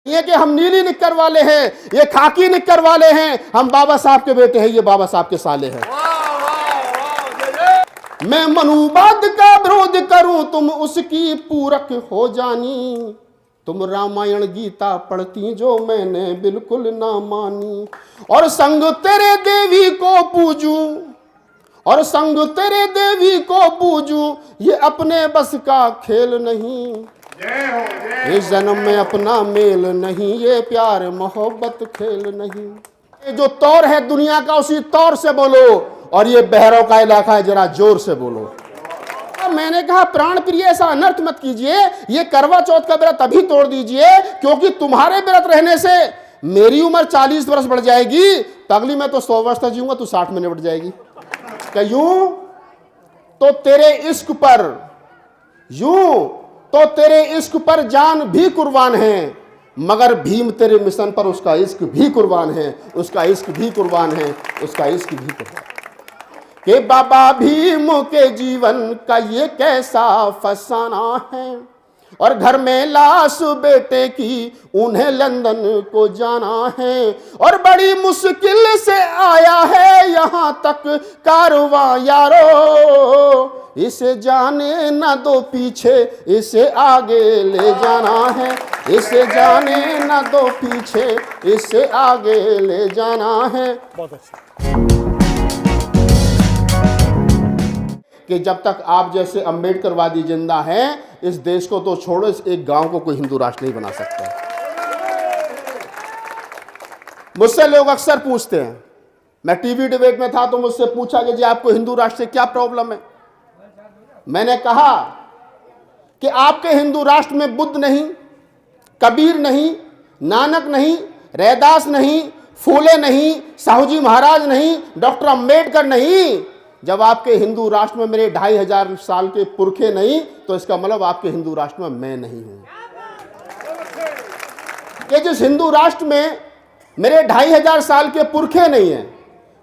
ये कि हम नीली निक्कर वाले हैं, ये खाकी निक्कर वाले हैं, हम बाबा साहब के बेटे हैं, ये बाबा साहब के साले हैं। मैं मनुवाद का विरोध करूं, तुम उसकी पूरक हो जानी। तुम रामायण गीता पढ़ती जो मैंने बिल्कुल ना मानी। और संग तेरे देवी को पूजूं, और संग तेरे देवी को पूजूं, ये अपने बस का खेल नहीं। इस जन्म में अपना मेल नहीं, ये प्यार मोहब्बत खेल नहीं। ये जो तौर है दुनिया का, उसी तौर से बोलो। और ये बहरों का इलाका है, जरा जोर से बोलो। मैंने कहा प्राण प्रिय ऐसा अनर्थ मत कीजिए, ये करवा चौथ का व्रत अभी तोड़ दीजिए, क्योंकि तुम्हारे व्रत रहने से मेरी उम्र 40 वर्ष बढ़ जाएगी। अगली मैं तो 100 वर्ष तक जीऊंगा, तू 60 में निपट जाएगी। यूं तो तेरे इश्क पर, यूं तो तेरे इश्क पर जान भी कुर्बान है, मगर भीम तेरे मिशन पर उसका इश्क भी कुर्बान है, उसका इश्क भी कुर्बान है, उसका इश्क भी कुर्बान है। कि बाबा भीम के जीवन का ये कैसा फसाना है, और घर में लाश बेटे की उन्हें लंदन को जाना है, और बड़ी मुश्किल से आया है यहाँ तक कारवां यारो। इसे जाने न दो पीछे, इसे आगे ले जाना है, इसे जाने न दो पीछे, इसे आगे ले जाना है। बहुत अच्छा कि जब तक आप जैसे अम्बेडकरवादी जिंदा हैं, इस देश को तो छोड़ो, इस एक गांव को कोई हिंदू राष्ट्र नहीं बना सकता। मुझसे लोग अक्सर पूछते हैं, मैं टीवी डिबेट में था तो मुझसे पूछा कि जी आपको हिंदू राष्ट्र से क्या प्रॉब्लम है। मैंने कहा कि आपके हिंदू राष्ट्र में बुद्ध नहीं, कबीर नहीं, नानक नहीं, रैदास नहीं, फूले नहीं, साहूजी महाराज नहीं, डॉक्टर अंबेडकर नहीं। जब आपके हिंदू राष्ट्र में मेरे 2500 साल के पुरखे नहीं, तो इसका मतलब आपके हिंदू राष्ट्र में मैं नहीं हूं। कि जिस हिंदू राष्ट्र में मेरे 2500 साल के पुरखे नहीं हैं,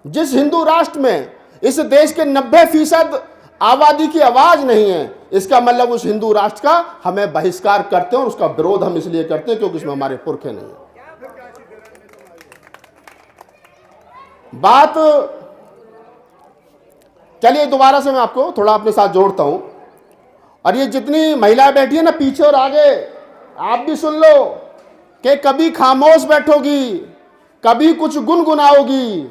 जिस हिंदू राष्ट्र में इस देश के 90% आबादी की आवाज नहीं है, इसका मतलब उस हिंदू राष्ट्र का हमें बहिष्कार करते हैं, और उसका विरोध हम इसलिए करते हैं क्योंकि इसमें हमारे पुरखे नहीं है। बात चलिए दोबारा से मैं आपको थोड़ा अपने साथ जोड़ता हूं। और ये जितनी महिलाएं बैठी है ना पीछे और आगे, आप भी सुन लो कि कभी खामोश बैठोगी, कभी कुछ गुनगुनाओगी,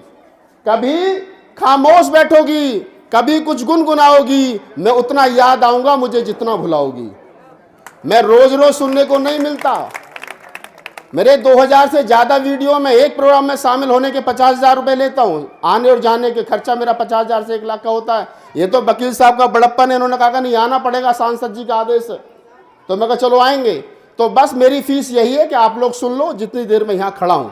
कभी खामोश बैठोगी, कभी कुछ गुनगुनाओगी। मैं उतना याद आऊंगा मुझे जितना भुलाओगी। मैं रोज रोज सुनने को नहीं मिलता। मेरे 2000 से ज्यादा वीडियो में एक प्रोग्राम में शामिल होने के 50,000 रुपए लेता हूं। आने और जाने के खर्चा मेरा 50,000 से 1 लाख का होता है। ये तो वकील साहब का बड़प्पन है, इन्होंने कहा नहीं आना पड़ेगा, सांसद जी का आदेश है। तो मैं कहा चलो आएंगे। तो बस मेरी फीस यही है कि आप लोग सुन लो जितनी देर में यहां खड़ा हूं।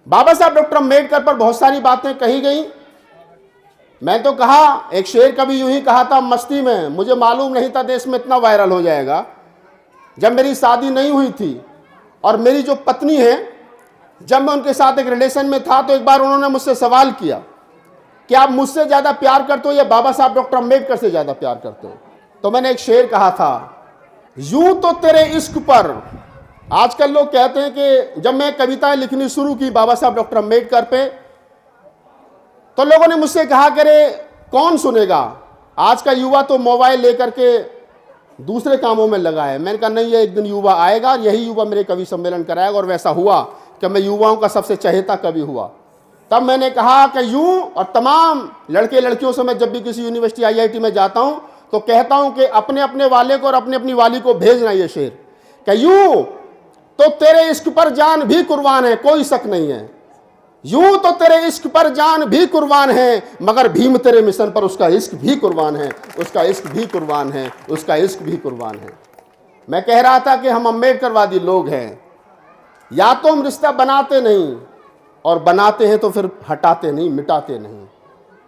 बाबा साहब डॉक्टर अम्बेडकर पर बहुत सारी बातें कही गई। मैं तो कहा, एक शेर कभी यूं ही कहा था मस्ती में, मुझे मालूम नहीं था देश में इतना वायरल हो जाएगा। जब मेरी शादी नहीं हुई थी और मेरी जो पत्नी है, जब मैं उनके साथ एक रिलेशन में था, तो एक बार उन्होंने मुझसे सवाल किया कि आप मुझसे ज्यादा प्यार करते हो या बाबा साहब डॉक्टर अम्बेडकर से ज्यादा प्यार करते हो। तो मैंने एक शेर कहा था, यूं तो तेरे इश्क पर। आजकल लोग कहते हैं कि जब मैं कविताएं लिखनी शुरू की बाबा साहब डॉक्टर अम्बेडकर पे, तो लोगों ने मुझसे कहा कि अरे कौन सुनेगा, आज का युवा तो मोबाइल लेकर के दूसरे कामों में लगा है। मैंने कहा नहीं, ये एक दिन युवा आएगा और यही युवा मेरे कवि सम्मेलन कराएगा। और वैसा हुआ कि मैं युवाओं का सबसे चहेता कवि हुआ। तब मैंने कहा कि यूं, और तमाम लड़के लड़कियों से मैं जब भी किसी यूनिवर्सिटी IIT में जाता हूं तो कहता हूं कि अपने अपने वाले को और अपनी अपनी वाली को भेजना ये शेर, कि यूं तो तेरे इश्क पर जान भी कुर्बान है, कोई शक नहीं है। यूं तो तेरे इश्क पर जान भी कुर्बान है, मगर भीम तेरे मिशन पर उसका इश्क भी कुर्बान है, उसका इश्क भी कुर्बान है, उसका इश्क भी कुर्बान है। मैं कह रहा था कि हम अम्बेडकरवादी लोग हैं। या तो हम रिश्ता बनाते नहीं, और बनाते हैं तो फिर हटाते नहीं, मिटाते नहीं।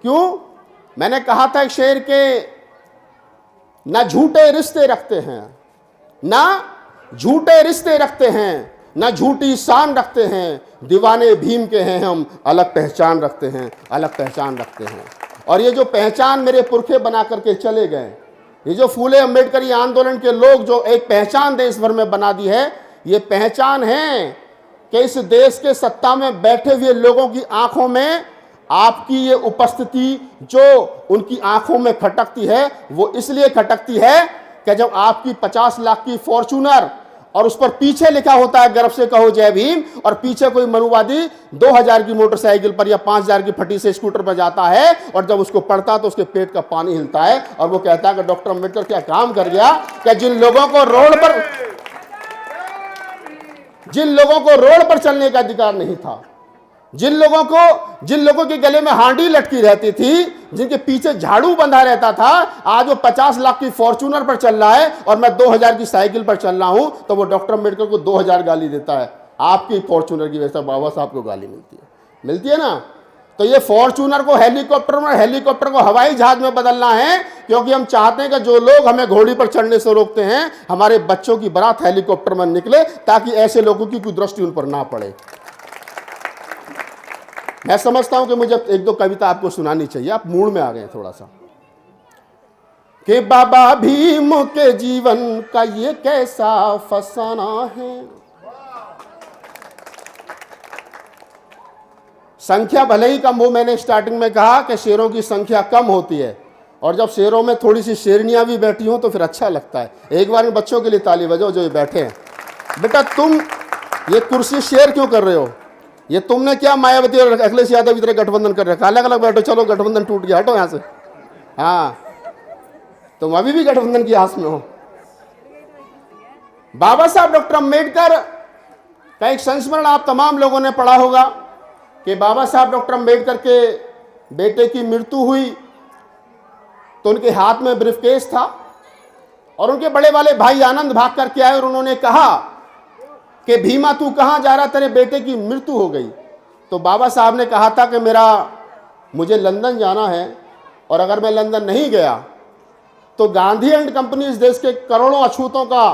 क्यों? मैंने कहा था एक शेर के, ना झूठे रिश्ते रखते हैं, ना झूठे रिश्ते रखते हैं, ना झूठी शान रखते हैं, दीवाने भीम के हैं हम, अलग पहचान रखते हैं, अलग पहचान रखते हैं। और ये जो पहचान मेरे पुरखे बना करके चले गए, ये जो फूले अम्बेडकरी आंदोलन के लोग जो एक पहचान देश भर में बना दी है, ये पहचान है कि इस देश के सत्ता में बैठे हुए लोगों की आंखों में आपकी ये उपस्थिति जो उनकी आंखों में खटकती है, वो इसलिए खटकती है कि जब आपकी 50 लाख की फॉर्च्यूनर और उस पर पीछे लिखा होता है गर्व से कहो जय भीम, और पीछे कोई मनुवादी 2000 की मोटरसाइकिल पर या 5000 की फटी से स्कूटर पर जाता है, और जब उसको पढ़ता तो उसके पेट का पानी हिलता है और वो कहता है कि डॉक्टर अम्बेडकर क्या काम कर गया कि जिन लोगों को रोड पर चलने का अधिकार नहीं था, जिन लोगों के गले में हांडी लटकी रहती थी, जिनके पीछे झाड़ू बंधा रहता था, आज वो 50 लाख की फॉर्च्यूनर पर चल रहा है और मैं 2000 की साइकिल पर चल रहा हूं, तो वो डॉक्टर अम्बेडकर को 2000 गाली देता है। आपकी फॉर्च्यूनर की वजह से बाबा साहब को गाली मिलती है ना। तो ये फॉर्च्यूनर को हेलीकॉप्टर में, हेलीकॉप्टर को हवाई जहाज में बदलना है, क्योंकि हम चाहते हैं कि जो लोग हमें घोड़ी पर चढ़ने से रोकते हैं, हमारे बच्चों की बारात हेलीकॉप्टर में निकले, ताकि ऐसे लोगों की कोई दृष्टि उन पर ना पड़े। मैं समझता हूं कि मुझे एक दो कविता आपको सुनानी चाहिए, आप मूड में आ गए थोड़ा सा। कि बाबा भीम के जीवन का ये कैसा फसाना है, संख्या भले ही कम हो, मैंने स्टार्टिंग में कहा कि शेरों की संख्या कम होती है, और जब शेरों में थोड़ी सी शेरनियां भी बैठी हो तो फिर अच्छा लगता है। एक बार इन बच्चों के लिए ताली बजाओ जो ये बैठे हैं। बेटा तुम ये कुर्सी शेयर क्यों कर रहे हो? ये तुमने क्या मायावती और अखिलेश यादव की तरह गठबंधन कर रखा? अलग अलग बैठो, चलो गठबंधन टूट गया, हटो यहाँ से। हाँ, तुम अभी भी गठबंधन की आस में हो। बाबा साहब डॉक्टर अम्बेडकर का एक संस्मरण आप तमाम लोगों ने पढ़ा होगा कि बाबा साहब डॉक्टर अम्बेडकर के बेटे की मृत्यु हुई तो उनके हाथ में ब्रीफकेस था, और उनके बड़े वाले भाई आनंद भाग करके आए और उन्होंने कहा कि भीमा तू कहाँ जा रहा, तेरे बेटे की मृत्यु हो गई। तो बाबा साहब ने कहा था कि मुझे लंदन जाना है, और अगर मैं लंदन नहीं गया तो गांधी एंड कंपनी इस देश के करोड़ों अछूतों का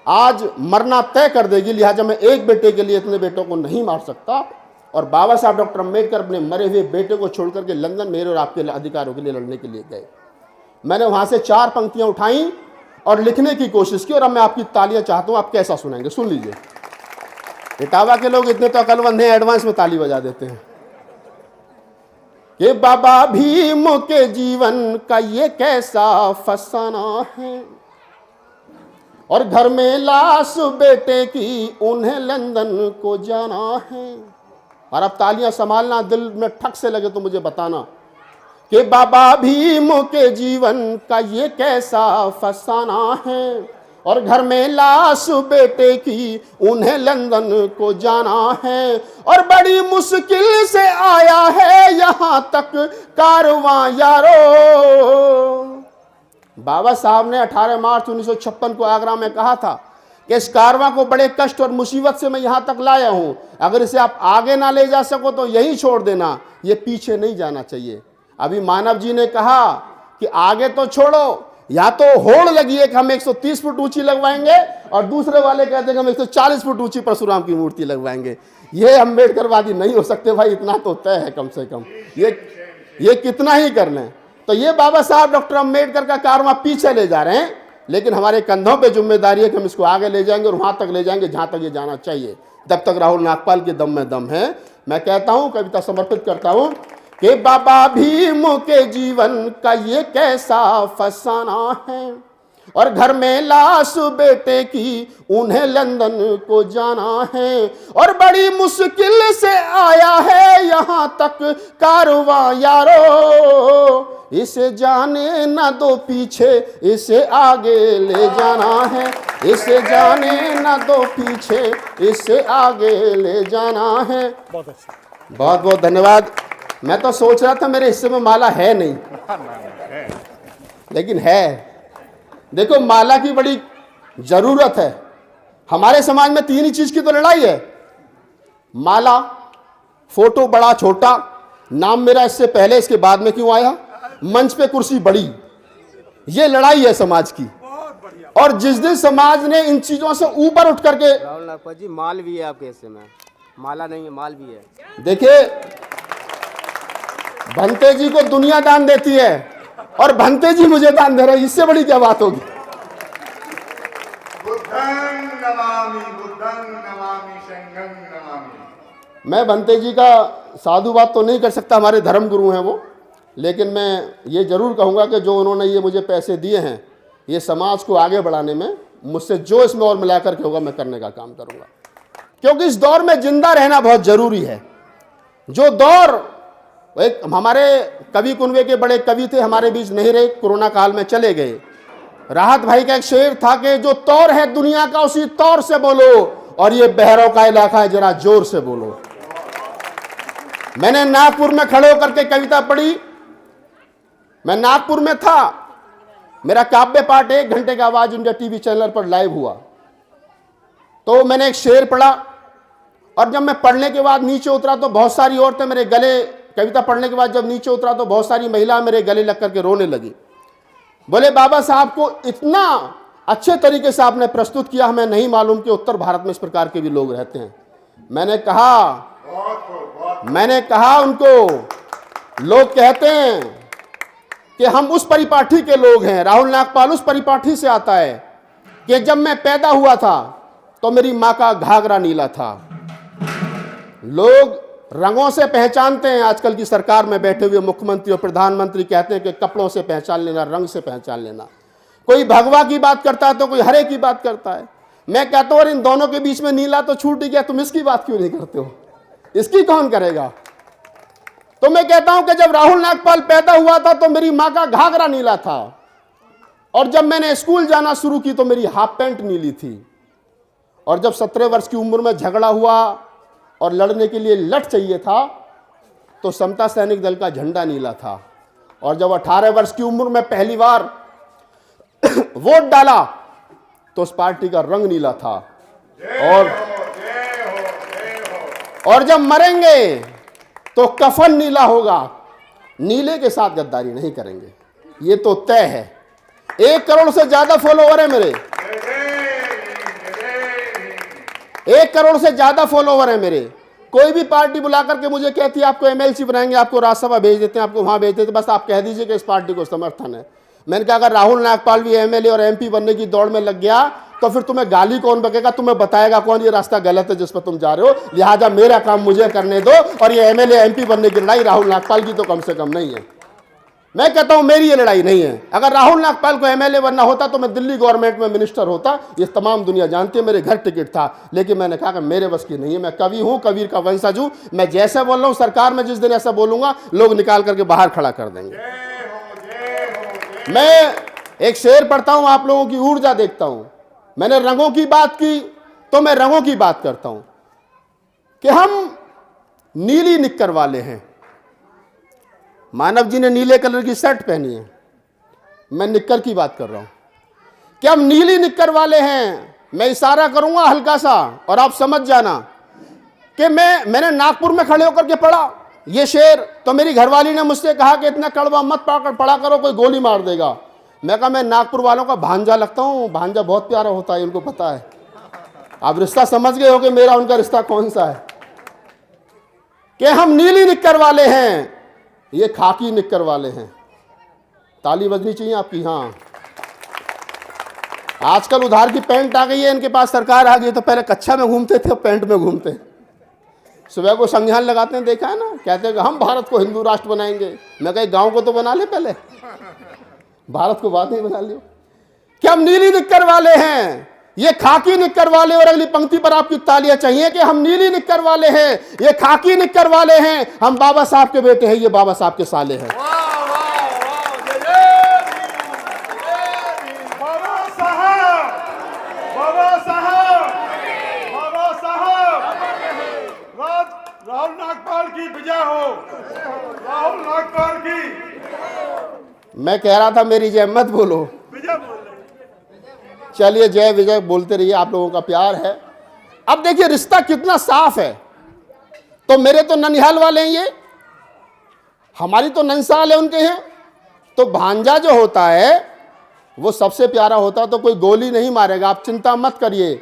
आज मरना तय कर देगी, लिहाजा मैं एक बेटे के लिए इतने बेटों को नहीं मार सकता। और बाबा साहब डॉक्टर अम्बेडकर अपने मरे हुए बेटे को छोड़कर के लंदन मेरे और आपके अधिकारों के लिए लड़ने के लिए गए। मैंने वहां से 4 पंक्तियां उठाई और लिखने की कोशिश की, और अब मैं आपकी तालियां चाहता हूं, आप कैसा सुनेंगे सुन लीजिए। इटावा के लोग इतने तो अकलमंद हैं, एडवांस में ताली बजा देते हैं। कि बाबा भीम के जीवन का ये कैसा फसाना है, और घर में लाश बेटे की उन्हें लंदन को जाना है। और अब तालियां संभालना, दिल में ठक से लगे तो मुझे बताना कि बाबा भीम के जीवन का ये कैसा फसाना है, और घर में लाश बेटे की उन्हें लंदन को जाना है, और बड़ी मुश्किल से आया है यहाँ तक कारवां यारो। बाबा साहब ने 18 मार्च 1956 को आगरा में कहा था कि इस कारवां को बड़े कष्ट और मुसीबत से मैं यहाँ तक लाया हूँ, अगर इसे आप आगे ना ले जा सको तो यहीं छोड़ देना, ये पीछे नहीं जाना चाहिए। अभी मानव जी ने कहा कि आगे तो छोड़ो, या तो होड़ लगी है कि हम 130 फुट ऊंची लगवाएंगे, और दूसरे वाले कहते हैं कि हम 140 फुट ऊंची परशुराम की मूर्ति लगवाएंगे। ये अम्बेडकरवादी नहीं हो सकते भाई, इतना तो तय है कम से कम, ये कितना ही कर लें। तो ये बाबा साहब डॉक्टर अम्बेडकर का कारवां पीछे ले जा रहे हैं, लेकिन हमारे कंधों पे जिम्मेदारी है कि हम इसको आगे ले जाएंगे और वहां तक ले जाएंगे जहां तक ये जाना चाहिए। जब तक राहुल नागपाल के दम में दम है, मैं कहता हूं, कविता समर्पित करता हूं कि बाबा भीम के जीवन का ये कैसा फसाना है, और घर में लाश बेटे की उन्हें लंदन को जाना है, और बड़ी मुश्किल से आया है यहाँ तक कारवां यारो। इसे जाने ना दो पीछे, इसे आगे ले जाना है, इसे जाने ना दो पीछे, इसे आगे ले जाना है। बहुत अच्छा, बहुत बहुत धन्यवाद। मैं तो सोच रहा था मेरे हिस्से में माला है नहीं, लेकिन है। देखो, माला की बड़ी जरूरत है। हमारे समाज में 3 ही चीज की तो लड़ाई है, माला, फोटो बड़ा छोटा, नाम मेरा इससे पहले इसके बाद में क्यों आया, मंच पे कुर्सी बड़ी, ये लड़ाई है समाज की। और जिस दिन समाज ने इन चीजों से ऊपर उठ करके, राहुल नागपाल जी, माल भी है आपके हिस्से में, माला नहीं है, माल भी है। देखिए, भंते जी को दुनिया दान देती है और भंते जी मुझे दान दे रहे हैं, इससे बड़ी क्या बात होगी। नमामि बुद्धं नमामि संघं नमामि। मैं बनते जी का साधुवाद तो नहीं कर सकता, हमारे धर्म गुरु हैं वो, लेकिन मैं ये जरूर कहूँगा कि जो उन्होंने ये मुझे पैसे दिए हैं, ये समाज को आगे बढ़ाने में मुझसे जो इसमें और मिलाकर के होगा मैं करने का काम करूँगा, क्योंकि इस दौर में जिंदा रहना बहुत जरूरी है। जो दौर, एक हमारे कवि कुनवे के बड़े कवि थे, हमारे बीच नहीं रहे, कोरोना काल में चले गए। राहत भाई का एक शेर था कि जो तौर है दुनिया का उसी तौर से बोलो, और ये बहरों का इलाका है जरा जोर से बोलो। मैंने नागपुर में खड़े होकर के कविता पढ़ी, मैं नागपुर में था, मेरा काव्य पाठ 1 घंटे का आवाज इंडिया टीवी चैनल पर लाइव हुआ, तो मैंने एक शेर पढ़ा, और जब मैं पढ़ने के बाद नीचे उतरा तो बहुत सारी औरतें मेरे गले, कविता पढ़ने के बाद जब नीचे उतरा तो बहुत सारी महिला मेरे गले लग करके रोने लगी। बोले बाबा साहब को इतना अच्छे तरीके से आपने प्रस्तुत किया, हमें नहीं मालूम कि उत्तर भारत में इस प्रकार के भी लोग रहते हैं। मैंने कहा उनको, लोग कहते हैं कि हम उस परिपाठी के लोग हैं, राहुल नागपाल उस परिपाठी से आता है कि जब मैं पैदा हुआ था तो मेरी माँ का घाघरा नीला था। लोग रंगों से पहचानते हैं, आजकल की सरकार में बैठे हुए मुख्यमंत्री और प्रधानमंत्री कहते हैं कि कपड़ों से पहचान लेना, रंग से पहचान लेना। कोई भगवा की बात करता है तो कोई हरे की बात करता है। मैं कहता हूं इन दोनों के बीच में नीला तो छूट ही गया, तुम इसकी बात क्यों नहीं करते हो? इसकी कौन करेगा? तो मैं कहता हूं कि जब राहुल नागपाल पैदा हुआ था तो मेरी माँ का घाघरा नीला था, और जब मैंने स्कूल जाना शुरू की तो मेरी हाफ पैंट नीली थी, और जब 17 वर्ष की उम्र में झगड़ा हुआ और लड़ने के लिए लठ चाहिए था तो समता सैनिक दल का झंडा नीला था, और जब 18 वर्ष की उम्र में पहली बार वोट डाला तो उस पार्टी का रंग नीला था। और जब मरेंगे तो कफन नीला होगा, नीले के साथ गद्दारी नहीं करेंगे, ये तो तय है। 1 करोड़ से ज्यादा फॉलोवर है मेरे, 1 करोड़ से ज्यादा फॉलोवर है मेरे। कोई भी पार्टी बुला करके मुझे कहती है आपको एमएलसी बनाएंगे, आपको राज्यसभा भेज देते हैं, आपको वहां भेज देते हैं, बस आप कह दीजिए कि इस पार्टी को समर्थन है। मैंने कहा अगर राहुल नागपाल भी एमएलए और एमपी बनने की दौड़ में लग गया तो फिर तुम्हें गाली कौन बकेगा, तुम्हें बताएगा कौन ये रास्ता गलत है जिस पर तुम जा रहे हो। लिहाजा मेरा काम मुझे करने दो, और ये एमएलए एमपी बनने की लड़ाई राहुल नागपाल की तो कम से कम नहीं है। मैं कहता हूं मेरी ये लड़ाई नहीं है। अगर राहुल नागपाल को एमएलए बनना होता तो मैं दिल्ली गवर्नमेंट में मिनिस्टर होता, ये तमाम दुनिया जानती है, मेरे घर टिकट था। लेकिन मैंने कहा कि मेरे बस की नहीं है, मैं कवि हूं, कबीर का वंशज हूं, मैं जैसे बोल रहा हूं सरकार में जिस दिन ऐसा बोलूंगा लोग निकाल करके बाहर खड़ा कर देंगे। मैं एक शेर पढ़ता हूं, आप लोगों की ऊर्जा देखता हूं। मैंने रंगों की बात की तो मैं रंगों की बात करता हूं कि हम नीली निक्कर वाले हैं। मानव जी ने नीले कलर की शर्ट पहनी है, मैं निक्कर की बात कर रहा हूं कि हम नीली निक्कर वाले हैं। मैं इशारा करूंगा हल्का सा और आप समझ जाना कि मैंने नागपुर में खड़े होकर के पढ़ा ये शेर, तो मेरी घरवाली ने मुझसे कहा कि इतना कड़वा मत पढ़ा करो, कोई गोली मार देगा। मैं कहा मैं नागपुर वालों का भांजा लगता हूं, भांजा बहुत प्यारा होता है, इनको पता है। आप रिश्ता समझ गए हो कि मेरा उनका रिश्ता कौन सा है, कि हम नीली निक्कर वाले हैं, ये खाकी निक्कर वाले हैं। ताली बजनी चाहिए आपकी। हाँ, आजकल उधार की पैंट आ गई है इनके पास, सरकार आ गई, तो पहले कच्छा में घूमते थे, पैंट में घूमते। सुबह को संज्ञान लगाते हैं, देखा है ना, कहते हैं कि हम भारत को हिंदू राष्ट्र बनाएंगे। मैं कहीं गांव को तो बना ले, पहले भारत को बाद में बना लियो। कि हम नीली निक्कर वाले हैं, ये खाकी निक्कर वाले, और अगली पंक्ति पर आपकी तालियां चाहिए कि हम नीली निक्कर वाले हैं, ये खाकी निक्कर वाले हैं, हम बाबा साहब के बेटे हैं, ये बाबा साहब के साले हैं। राहुल नागपाल की विजय हो, राहुल नागपाल की। मैं कह रहा था मेरी जय मत बोलो, विजय बोल। चलिए जय विजय बोलते रहिए, आप लोगों का प्यार है। अब देखिए रिश्ता कितना साफ है। तो मेरे तो ननिहाल वाले हैं, ये हमारी तो नंसाल है, उनके हैं। तो भांजा जो होता है वो सबसे प्यारा होता है, तो कोई गोली नहीं मारेगा, आप चिंता मत करिए।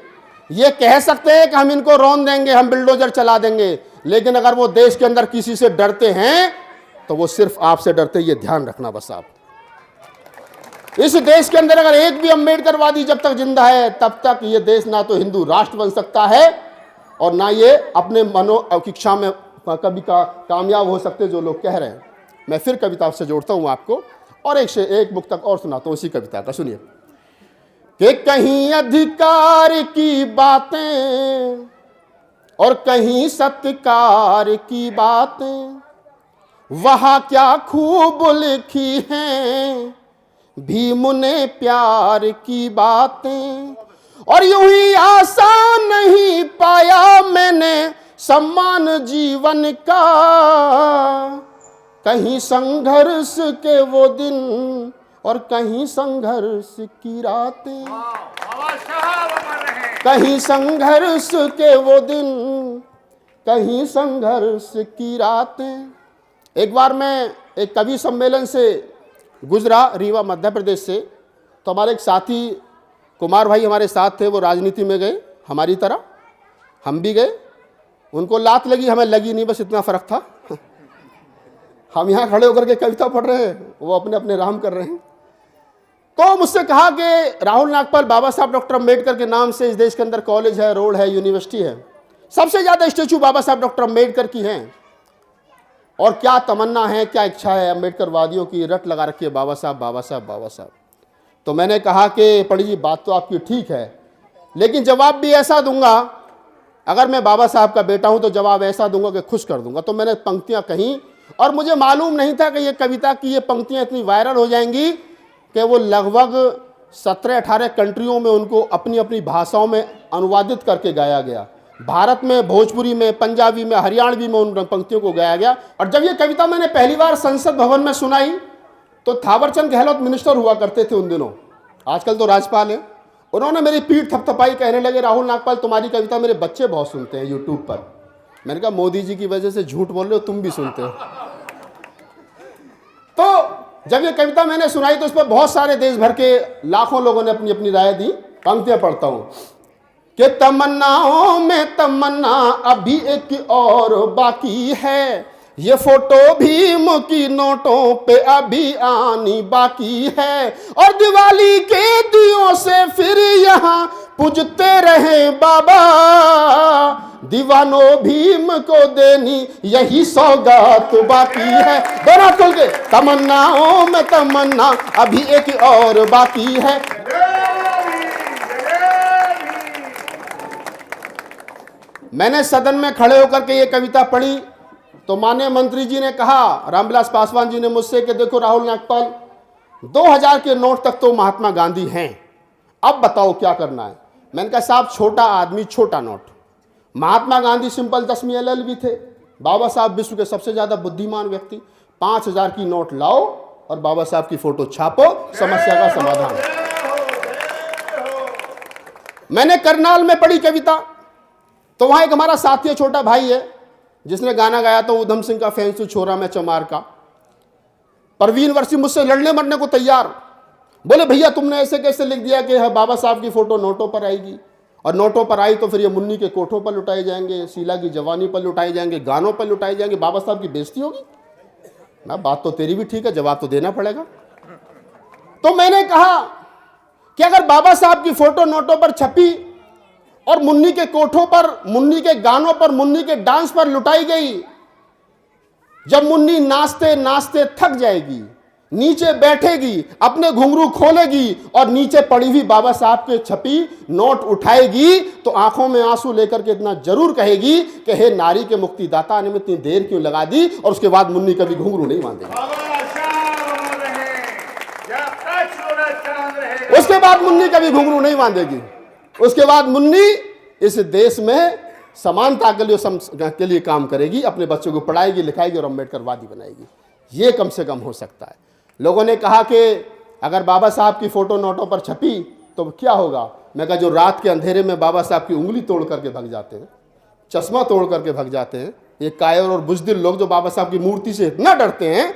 ये कह सकते हैं कि हम इनको रौंद देंगे, हम बिल्डोजर चला देंगे, लेकिन अगर वो देश के अंदर किसी से डरते हैं तो वो सिर्फ आपसे डरते हैं, ये ध्यान रखना बस आप। इस देश के अंदर अगर एक भी अम्बेडकरवादी जब तक जिंदा है तब तक ये देश ना तो हिंदू राष्ट्र बन सकता है और ना ये अपने मनोशिक्षा में कभी कामयाब हो सकते जो लोग कह रहे हैं। मैं फिर कविता से जोड़ता हूं आपको और एक मुक्तक और सुनाता हूं उसी कविता का, सुनिए। कि कहीं अधिकार की बातें और कहीं सत्कार की बातें, वहां क्या खूब लिखी हैं भीम ने प्यार की बातें। और यूं ही आसान नहीं पाया मैंने सम्मान जीवन का, कहीं संघर्ष के वो दिन और कहीं संघर्ष की रातें, कहीं संघर्ष के वो दिन कहीं संघर्ष की रातें। एक बार मैं एक कवि सम्मेलन से गुजरा रीवा मध्य प्रदेश से, तो हमारे एक साथी कुमार भाई हमारे साथ थे, वो राजनीति में गए हमारी तरह, हम भी गए। उनको लात लगी, हमें लगी नहीं, बस इतना फ़र्क था। हम यहाँ खड़े होकर के कविता पढ़ रहे हैं, वो अपने अपने राम कर रहे हैं। तो मुझसे कहा कि राहुल नागपाल, बाबा साहब डॉक्टर अम्बेडकर के नाम से इस देश के अंदर कॉलेज है, रोड है, यूनिवर्सिटी है, सबसे ज़्यादा स्टेचू बाबा साहब डॉक्टर अम्बेडकर की हैं, और क्या तमन्ना है, क्या इच्छा है अम्बेडकर वादियों की, रट लगा रखी है बाबा साहब बाबा साहब बाबा साहब। तो मैंने कहा कि पंडित जी बात तो आपकी ठीक है, लेकिन जवाब भी ऐसा दूंगा, अगर मैं बाबा साहब का बेटा हूं तो जवाब ऐसा दूंगा कि खुश कर दूंगा। तो मैंने पंक्तियां कहीं, और मुझे मालूम नहीं था कि ये कविता की ये पंक्तियां इतनी वायरल हो जाएंगी कि वो लगभग 17-18 कंट्रियों में उनको अपनी अपनी भाषाओं में अनुवादित करके गाया गया। भारत में भोजपुरी में, पंजाबी में, हरियाणवी में उन पंक्तियों को गाया गया। और जब ये कविता मैंने पहली बार संसद भवन में सुनाई तो थावरचंद गहलोत मिनिस्टर हुआ करते थे उन दिनों, आजकल तो राज्यपाल हैं, उन्होंने मेरी पीठ थपथपाई, कहने लगे राहुल नागपाल तुम्हारी कविता मेरे बच्चे बहुत सुनते हैं यूट्यूब पर। मैंने कहा मोदी जी की वजह से झूठ बोल रहे हो, तुम भी सुनते हो। तो जब ये कविता मैंने सुनाई तो उस पर बहुत सारे देश भर के लाखों लोगों ने अपनी अपनी राय दी। पंक्तियां पढ़ता हूं कि तमन्नाओं में तमन्ना अभी एक और बाकी है, ये फोटो भीम की नोटों पे अभी आनी बाकी है, और दिवाली के दियों से फिर यहाँ पूजते रहे बाबा, दीवानों भीम को देनी यही सौगात बाकी है। दोनों खोल के, तमन्नाओं में तमन्ना अभी एक और बाकी है। मैंने सदन में खड़े होकर के ये कविता पढ़ी तो माननीय मंत्री जी ने कहा, रामविलास पासवान जी ने मुझसे, कि देखो राहुल नागपाल 2000 के नोट तक तो महात्मा गांधी हैं, अब बताओ क्या करना है। मैंने कहा साहब छोटा आदमी छोटा नोट, महात्मा गांधी सिंपल 10वीं LLB थे, बाबा साहब विश्व के सबसे ज्यादा बुद्धिमान व्यक्ति, 5000 की नोट लाओ और बाबा साहब की फोटो छापो, समस्या का समाधान। मैंने करनाल में पढ़ी कविता, तो वहां एक हमारा साथी है, छोटा भाई है, जिसने गाना गाया था उधम सिंह का फैंसू छोरा में चमार का। परवीन वर्षी मुझसे लड़ने मरने को तैयार, बोले भैया तुमने ऐसे कैसे लिख दिया कि बाबा साहब की फोटो नोटों पर आएगी, और नोटों पर आई तो फिर ये मुन्नी के कोठों पर लुटाए जाएंगे, शीला की जवानी पर लुटाए जाएंगे, गानों पर लुटाए जाएंगे, बाबा साहब की बेइज्जती होगी। ना बात तो तेरी भी ठीक है, जवाब तो देना पड़ेगा। तो मैंने कहा कि अगर बाबा साहब की फोटो नोटों पर छपी और मुन्नी के कोठों पर, मुन्नी के गानों पर, मुन्नी के डांस पर लुटाई गई, जब मुन्नी नाचते नाचते थक जाएगी, नीचे बैठेगी, अपने घुंघरू खोलेगी और नीचे पड़ी हुई बाबा साहब के छपी नोट उठाएगी, तो आंखों में आंसू लेकर के इतना जरूर कहेगी कि हे नारी के मुक्तिदाता ने इतनी देर क्यों लगा दी, और उसके बाद मुन्नी कभी घुंघरू नहीं बांधेगी। उसके बाद मुन्नी कभी घुंघरू नहीं बांधेगी। उसके बाद मुन्नी इस देश में समानता के लिए काम करेगी, अपने बच्चों को पढ़ाएगी लिखाएगी और अम्बेडकरवादी बनाएगी। ये कम से कम हो सकता है। लोगों ने कहा कि अगर बाबा साहब की फोटो नोटों पर छपी तो क्या होगा। मैं कहा जो रात के अंधेरे में बाबा साहब की उंगली तोड़ करके भाग जाते हैं, चश्मा तोड़ करके भाग जाते हैं, ये कायर और बुज़दिल लोग जो बाबा साहब की मूर्ति से इतना डरते हैं,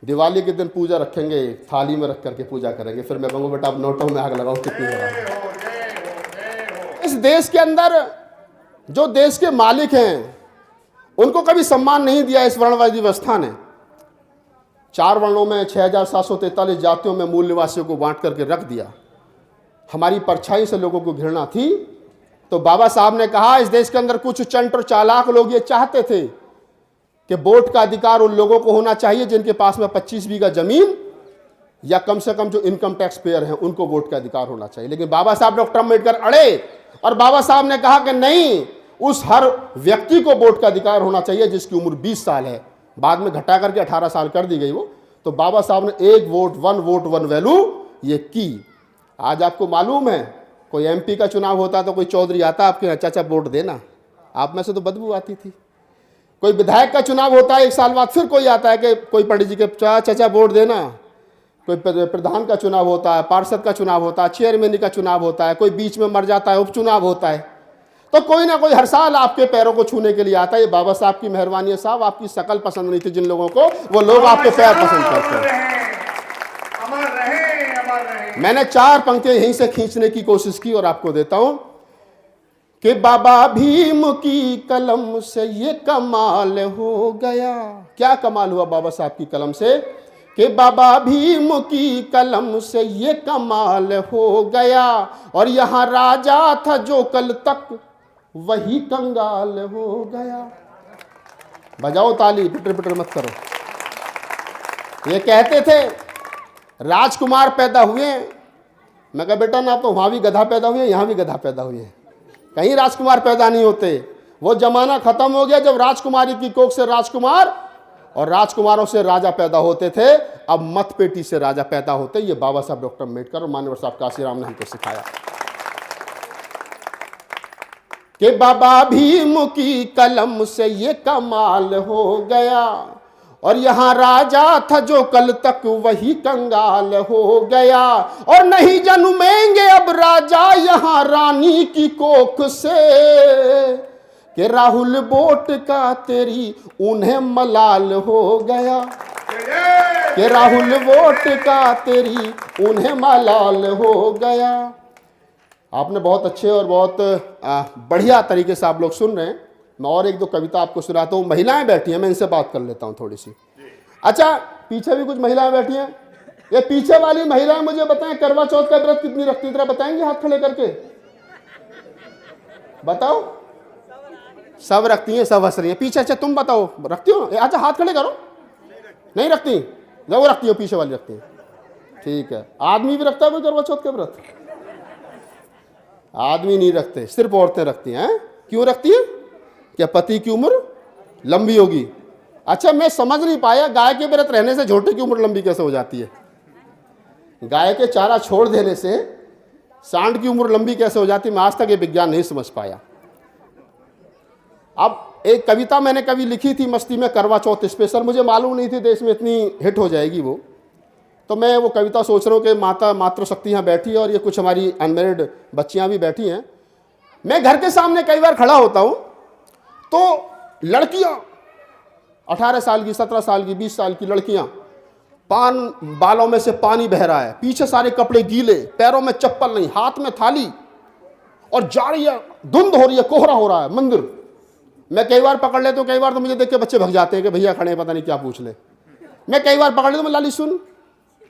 दिवाली के दिन पूजा रखेंगे, थाली में रख करके पूजा करेंगे, फिर मैं कहूँगा बेटा अब नोटों में आग लगाओ कितनी हो रहा है। इस देश के अंदर जो देश के मालिक हैं उनको कभी सम्मान नहीं दिया इस वर्णवादी व्यवस्था ने। 4 वर्णों में 6743 जातियों में मूल निवासियों को बांट करके रख दिया, हमारी परछाई से लोगों को घृणा थी, तो बाबा साहब ने कहा इस देश के अंदर कुछ चंट और चालाक लोग ये चाहते थे कि वोट का अधिकार उन लोगों को होना चाहिए जिनके पास में 25 बीघा जमीन या कम से कम जो इनकम टैक्स पेयर हैं उनको वोट का अधिकार होना चाहिए। लेकिन बाबा साहब डॉक्टर अम्बेडकर अड़े और बाबा साहब ने कहा कि नहीं, उस हर व्यक्ति को वोट का अधिकार होना चाहिए जिसकी उम्र 20 साल है। बाद में घटा करके 18 साल कर दी गई वो। तो बाबा साहब ने एक वोट वन वैल्यू ये की। आज आपको मालूम है कोई एमपी का चुनाव होता तो कोई चौधरी आता आपके यहाँ, चाचा वोट देना, आप में से तो बदबू आती थी। कोई विधायक का चुनाव होता है 1 साल बाद फिर कोई आता है कि कोई पंडित जी के चाचा वोट देना। कोई प्रधान का चुनाव होता है, पार्षद का चुनाव होता है, चेयरमैन का चुनाव होता है, कोई बीच में मर जाता है उपचुनाव होता है, तो कोई ना कोई हर साल आपके पैरों को छूने के लिए आता है। ये बाबा साहब की मेहरबानी है साहब, आपकी शकल पसंद नहीं थी जिन लोगों को, वो लोग आपके पैर पसंद करते हैं। मैंने 4 पंक्तियां यहीं से खींचने की कोशिश की और आपको देता हूं कि बाबा भीम की कलम से ये कमाल हो गया। क्या कमाल हुआ बाबा साहब की कलम से कि बाबा भीम की कलम से ये कमाल हो गया, और यहां राजा था जो कल तक वही कंगाल हो गया। बजाओ ताली, पिटर पिटर मत करो। ये कहते थे राजकुमार पैदा हुए, मैं कहा बेटा ना तो वहां भी गधा पैदा हुए, यहां भी गधा पैदा हुए, कहीं राजकुमार पैदा नहीं होते। वो जमाना खत्म हो गया जब राजकुमारी की कोख से राजकुमार और राजकुमारों से राजा पैदा होते थे। अब मतपेटी से राजा पैदा होते। ये बाबा साहब डॉक्टर अम्बेडकर और मान्यवर साहब काशीराम ने हमको सिखाया कि बाबा भीम की कलम से ये कमाल हो गया, और यहां राजा था जो कल तक वही कंगाल हो गया, और नहीं जन्मेंगे अब राजा यहां रानी की कोख से, कि राहुल वोट का तेरी उन्हें मलाल हो गया, कि राहुल वोट का तेरी उन्हें मलाल हो गया। आपने बहुत अच्छे और बहुत बढ़िया तरीके से आप लोग सुन रहे हैं। मैं और 1-2 कविता आपको सुनाता हूँ। महिलाएं बैठी हैं, मैं इनसे बात कर लेता हूँ थोड़ी सी। अच्छा, पीछे भी कुछ महिलाएं बैठी हैं। ये पीछे वाली महिलाएं मुझे बताएं करवा चौथ का व्रत कितनी रखती, तरह बताएंगे हाथ खड़े करके, बताओ। सब रखती हैं, सब हंस रही हैं पीछे। अच्छा तुम बताओ रखती हो? अच्छा हाथ खड़े करो। नहीं रखती? वो रखती हो, पीछे वाली रखती है, ठीक है। आदमी भी रखता है कोई करवा चौथ का व्रत? आदमी नहीं रखते, सिर्फ औरतें रखती हैं। क्यों रखती हैं? क्या पति की उम्र लंबी होगी? अच्छा मैं समझ नहीं पाया, गाय के व्रत रहने से झोटे की उम्र लंबी कैसे हो जाती है? गाय के चारा छोड़ देने से सांड की उम्र लंबी कैसे हो जाती है? मैं आज तक ये विज्ञान नहीं समझ पाया। अब एक कविता मैंने कभी लिखी थी मस्ती में, करवा चौथ स्पेशल। मुझे मालूम नहीं थी देश में इतनी हिट हो जाएगी वो। तो मैं वो कविता सोच रहा हूँ कि मातृशक्ति यहाँ बैठी है और ये कुछ हमारी अनमेरिड बच्चियाँ भी बैठी हैं। मैं घर के सामने कई बार खड़ा होता हूँ तो लड़कियाँ 18 साल की, 17 साल की, 20 साल की लड़कियाँ, बालों में से पानी बह रहा है, पीछे सारे कपड़े गीले, पैरों में चप्पल नहीं, हाथ में थाली, और जा रही है, धुंध हो रही है, कोहरा हो रहा है मंदिर। मैं कई बार पकड़ लेता हूँ, कई बार तो मुझे देख के बच्चे भग जाते हैं कि भैया खड़े हैं, पता नहीं क्या पूछ ले। मैं कई बार पकड़ लेता हूँ, मैं लाली सुन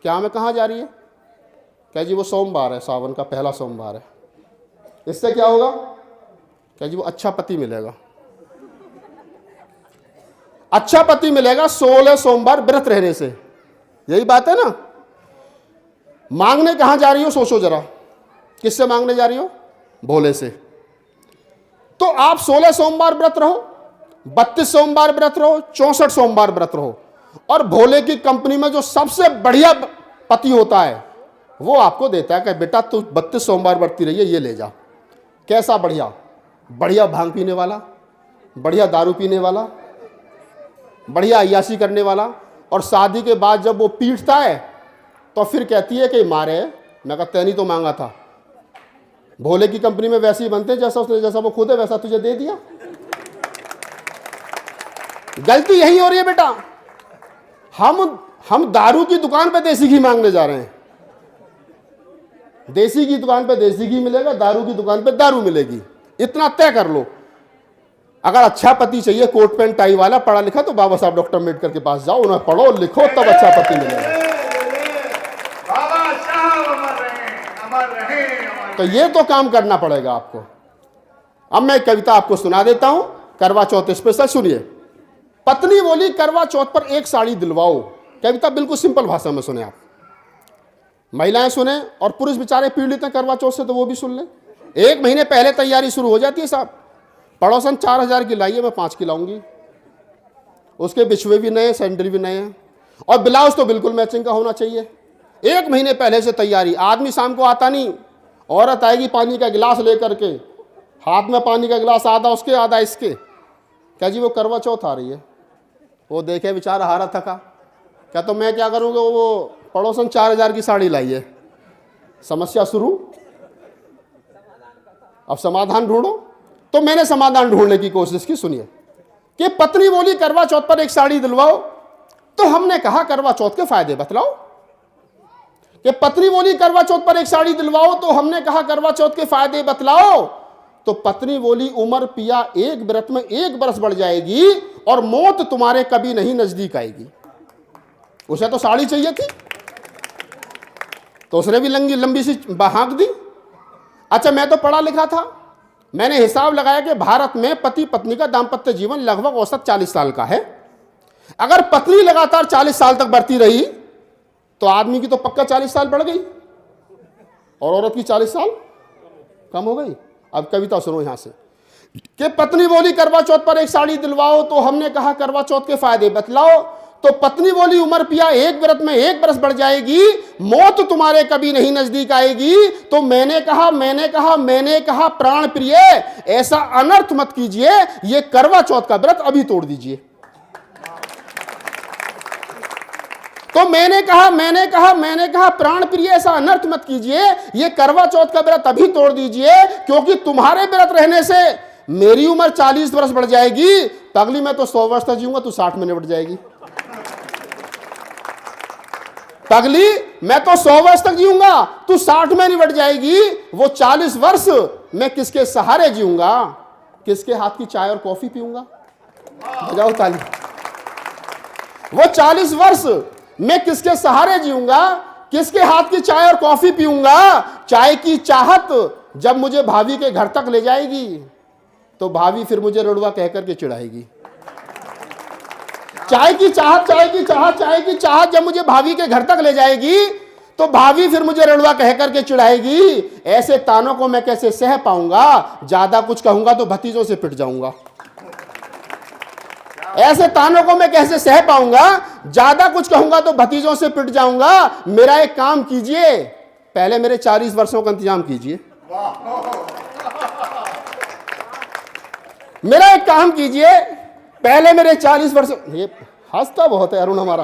क्या, मैं कहाँ जा रही है? क्या जी वो सोमवार है, सावन का पहला सोमवार है, इससे क्या होगा? क्या जी वो अच्छा पति मिलेगा, अच्छा पति मिलेगा 16 सोमवार व्रत रहने से। यही बात है ना। मांगने कहां जा रही हो सोचो जरा, किससे मांगने जा रही हो? भोले से। तो आप 16 सोमवार व्रत रहो, 32 सोमवार व्रत रहो, 64 सोमवार व्रत रहो, और भोले की कंपनी में जो सबसे बढ़िया पति होता है वो आपको देता है कि बेटा तू 32 सोमवार व्रती रही है, ये ले जा। कैसा बढ़िया? बढ़िया भांग पीने वाला, बढ़िया दारू पीने वाला, बढ़िया अय्याशी करने वाला। और शादी के बाद जब वो पीटता है तो फिर कहती है कि मारे, मैं कहता तैनी तो मांगा था। भोले की कंपनी में वैसे ही बनते हैं जैसा वो खुद है वैसा तुझे दे दिया। गलती यही हो रही है बेटा। हम दारू की दुकान पे देसी घी मांगने जा रहे हैं। देसी की दुकान पे देसी घी मिलेगा, दारू की दुकान पे दारू मिलेगी, इतना तय कर लो। अगर अच्छा पति चाहिए कोट पैंट टाई वाला पढ़ा लिखा तो बाबा साहब डॉक्टर अम्बेडकर के पास जाओ, उन्हें पढ़ो लिखो तब अच्छा पति मिलेगा। बाबा साहब अमर रहे, अमर रहे, अमर। तो ये तो काम करना पड़ेगा आपको। अब मैं कविता आपको सुना देता हूं, करवा चौथ स्पेशल। सुनिए। पत्नी बोली करवा चौथ पर एक साड़ी दिलवाओ। कविता बिल्कुल सिंपल भाषा में सुने आप, महिलाएं सुने और पुरुष बेचारे पीड़ित हैं करवा चौथ से तो वो भी सुन लें। 1 महीने पहले तैयारी शुरू हो जाती है साहब। पड़ोसन 4000 की लाई है, मैं 5 की लाऊंगी। उसके बिछुए भी नए, सैंडल भी नए हैं और ब्लाउज तो बिल्कुल मैचिंग का होना चाहिए। 1 महीने पहले से तैयारी। आदमी शाम को आता नहीं, औरत आएगी पानी का गिलास लेकर के, हाथ में पानी का गिलास आधा उसके आधा इसके। क्या जी वो करवा चौथ आ रही है। वो देखे बेचारा हारा थका, क्या तो मैं क्या करूँगा, वो पड़ोसन 4000 की साड़ी लाई है। समस्या शुरू। अब समाधान ढूंढो। तो मैंने समाधान ढूंढने की कोशिश की। सुनिए कि पत्नी बोली करवा चौथ पर एक साड़ी दिलवाओ, तो हमने कहा करवा चौथ के फायदे बतलाओ। कि पत्नी बोली करवा चौथ पर एक साड़ी दिलवाओ, तो हमने कहा करवा चौथ के फायदे बतलाओ। तो पत्नी बोली उमर पिया एक व्रत में 1 बरस बढ़ जाएगी और मौत तुम्हारे कभी नहीं नजदीक आएगी। उसे तो साड़ी चाहिए थी तो उसने भी लंबी सी हाँक दी। अच्छा मैं तो पढ़ा लिखा था, मैंने हिसाब लगाया कि भारत में पति पत्नी का दाम्पत्य जीवन लगभग औसत 40 साल का है। अगर पत्नी लगातार 40 साल तक बढ़ती रही तो आदमी की तो पक्का 40 साल बढ़ गई और औरत की 40 साल कम हो गई। अब कविता सुनो यहां से कि पत्नी बोली करवा चौथ पर एक साड़ी दिलवाओ, तो हमने कहा करवा चौथ के फायदे बतलाओ। तो पत्नी बोली उमर पिया एक व्रत में 1 बरस बढ़ जाएगी, मौत तुम्हारे कभी नहीं नजदीक आएगी। तो मैंने कहा प्राण प्रिय ऐसा अनर्थ मत कीजिए, ये करवा चौथ का व्रत अभी तोड़ दीजिए। तो मैंने कहा प्राण प्रिय ऐसा अनर्थ मत कीजिए, ये करवा चौथ का व्रत अभी तोड़ दीजिए, क्योंकि तुम्हारे व्रत रहने से मेरी उम्र 40 वर्ष बढ़ जाएगी। पगली मैं तो 100 वर्ष तक जीऊंगा, तू 60 में निपट जाएगी। पगली मैं तो 100 वर्ष तक जीऊंगा, तू 60 में निपट जाएगी। वो 40 वर्ष मैं किसके सहारे जीऊंगा, किसके हाथ की चाय और कॉफी पीऊंगा। बजाओ ताली। वो 40 वर्ष मैं किसके सहारे जीऊंगा, किसके हाथ की चाय और कॉफी पीऊंगा। चाय की चाहत जब मुझे भाभी के घर तक ले जाएगी तो भाभी फिर मुझे रुड़वा कहकर के चिढ़ाएगी। चाय की चाहत जब मुझे भाभी के घर तक ले जाएगी तो भाभी फिर मुझे रुड़वा कहकर के चिढ़ाएगी। ऐसे तानों को मैं कैसे सह पाऊंगा, ज्यादा कुछ कहूंगा तो भतीजों से पिट जाऊंगा। ऐसे तानों को मैं कैसे सह पाऊंगा, ज्यादा कुछ कहूंगा तो भतीजों से पिट जाऊंगा। मेरा एक काम कीजिए, पहले मेरे 40 वर्षों का इंतजाम कीजिए। मेरा एक काम कीजिए, पहले मेरे 40 वर्ष। ये हंसता बहुत है अरुण हमारा।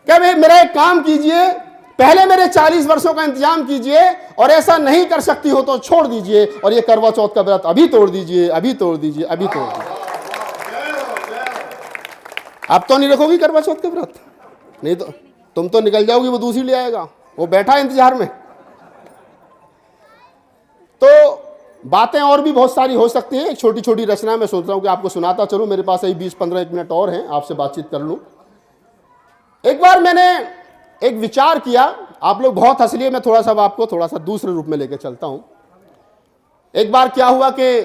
क्या मेरा एक काम कीजिए, पहले मेरे 40 वर्षों का इंतजाम कीजिए, और ऐसा नहीं कर सकती हो तो छोड़ दीजिए, और ये करवा चौथ का व्रत अभी तोड़ दीजिए, अभी तोड़ दीजिए, अभी तोड़ दीजिए। अब तो नहीं रखोगी करवा चौथ के व्रत, नहीं तो तुम तो निकल जाओगी, वो दूसरी ले आएगा, वो बैठा है इंतजार में। तो बातें और भी बहुत सारी हो सकती हैं। एक छोटी छोटी रचना मैं सोच रहा हूं कि आपको सुनाता चलूं। मेरे पास अभी 20-15 मिनट और हैं, आपसे बातचीत कर लूं। एक बार मैंने एक विचार किया, आप लोग बहुत हंस लिए, मैं आपको थोड़ा सा दूसरे रूप में लेकर चलता हूं। एक बार क्या हुआ कि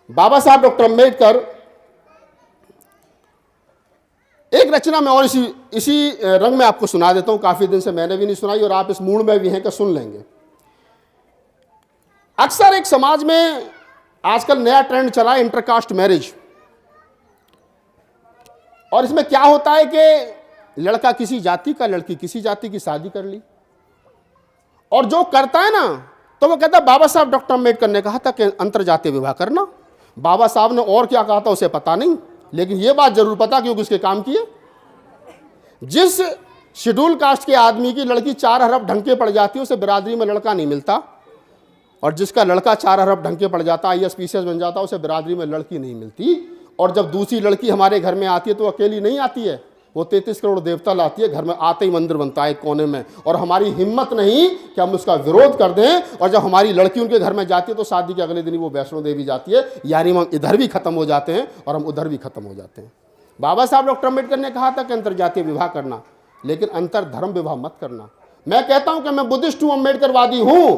बाबा साहब डॉक्टर अम्बेडकर, एक रचना में और इसी रंग में आपको सुना देता हूं। काफी दिन से मैंने भी नहीं सुनाई और आप इस मूड में भी हैं कि सुन लेंगे। अक्सर एक समाज में आजकल नया ट्रेंड चला है, इंटरकास्ट मैरिज। और इसमें क्या होता है कि लड़का किसी जाति का, लड़की किसी जाति की शादी कर ली, और जो करता है ना तो वो कहता है बाबा साहब डॉक्टर अम्बेडकर ने कहा था कि अंतर जातीय विवाह करना। बाबा साहब ने और क्या कहा था उसे पता नहीं, लेकिन ये बात जरूर पता क्योंकि उसके काम किए। जिस शेड्यूल कास्ट के आदमी की लड़की 4 अरब ढंग के पड़ जाती है उसे बिरादरी में लड़का नहीं मिलता, और जिसका लड़का 4 अरब ढंग के पड़ जाता, IAS PCS बन जाता, उसे बिरादरी में लड़की नहीं मिलती। और जब दूसरी लड़की हमारे घर में आती है तो अकेली नहीं आती है, वो 33 करोड़ देवता लाती है, घर में आते ही मंदिर बनता है एक कोने में, और हमारी हिम्मत नहीं कि हम उसका विरोध कर दें। और जब हमारी लड़की उनके घर में जाती है तो शादी के अगले दिन ही वो वैष्णो देवी जाती है, यानी हम इधर भी खत्म हो जाते हैं और हम उधर भी खत्म हो जाते हैं। बाबा साहब डॉक्टर अम्बेडकर ने कहा था कि अंतरजातीय विवाह करना, लेकिन अंतर धर्म विवाह मत करना। मैं कहता हूं कि मैं बुद्धिस्ट हूं, अम्बेडकरवादी हूं,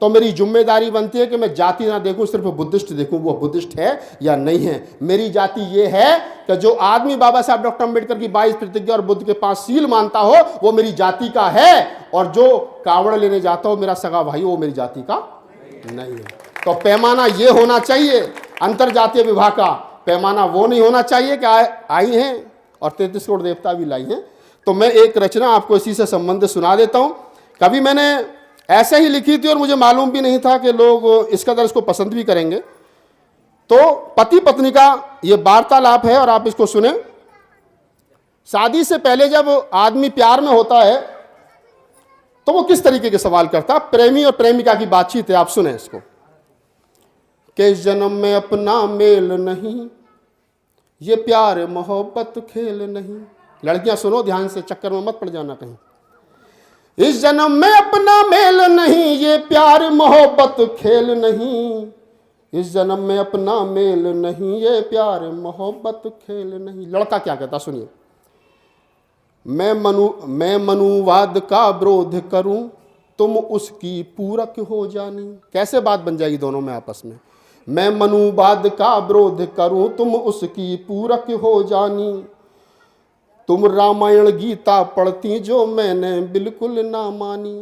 तो मेरी जिम्मेदारी बनती है कि मैं जाति ना देखूं, सिर्फ बुद्धिस्ट देखूं, वो बुद्धिस्ट है या नहीं है। मेरी जाति ये है कि जो आदमी बाबा साहब डॉक्टर अम्बेडकर की 22 प्रतिज्ञा और बुद्ध के 5 सील मानता हो वो मेरी जाति का है, और जो कावड़ लेने जाता हो मेरा सगा भाई वो मेरी जाति का नहीं है। तो पैमाना ये होना चाहिए, अंतर जातीय विवाह का पैमाना वो नहीं होना चाहिए कि आई हैं और 33 करोड़ देवता भी लाई हैं। तो मैं एक रचना आपको इसी से संबंधित सुना देता हूं। कभी मैंने ऐसे ही लिखी थी और मुझे मालूम भी नहीं था कि लोग इस कदर इसको पसंद भी करेंगे। तो पति पत्नी का ये वार्तालाप है और आप इसको सुने। शादी से पहले जब आदमी प्यार में होता है तो वो किस तरीके के सवाल करता है। प्रेमी और प्रेमिका की बातचीत है, आप सुने इसको। कि इस जन्म में अपना मेल नहीं, ये प्यार मोहब्बत खेल नहीं। लड़कियां सुनो ध्यान से, चक्कर में मत पड़ जाना कहीं। इस जन्म में अपना मेल नहीं, ये प्यार मोहब्बत खेल नहीं। इस जन्म में अपना मेल नहीं, ये प्यार मोहब्बत खेल नहीं। लड़का क्या कहता सुनिए। मैं मनुवाद का विरोध करूं, तुम उसकी पूरक हो जानी। कैसे बात बन जाएगी दोनों में आपस में। मैं मनुवाद का विरोध करूं, तुम उसकी पूरक हो जानी। तुम रामायण गीता पढ़ती जो मैंने बिल्कुल ना मानी।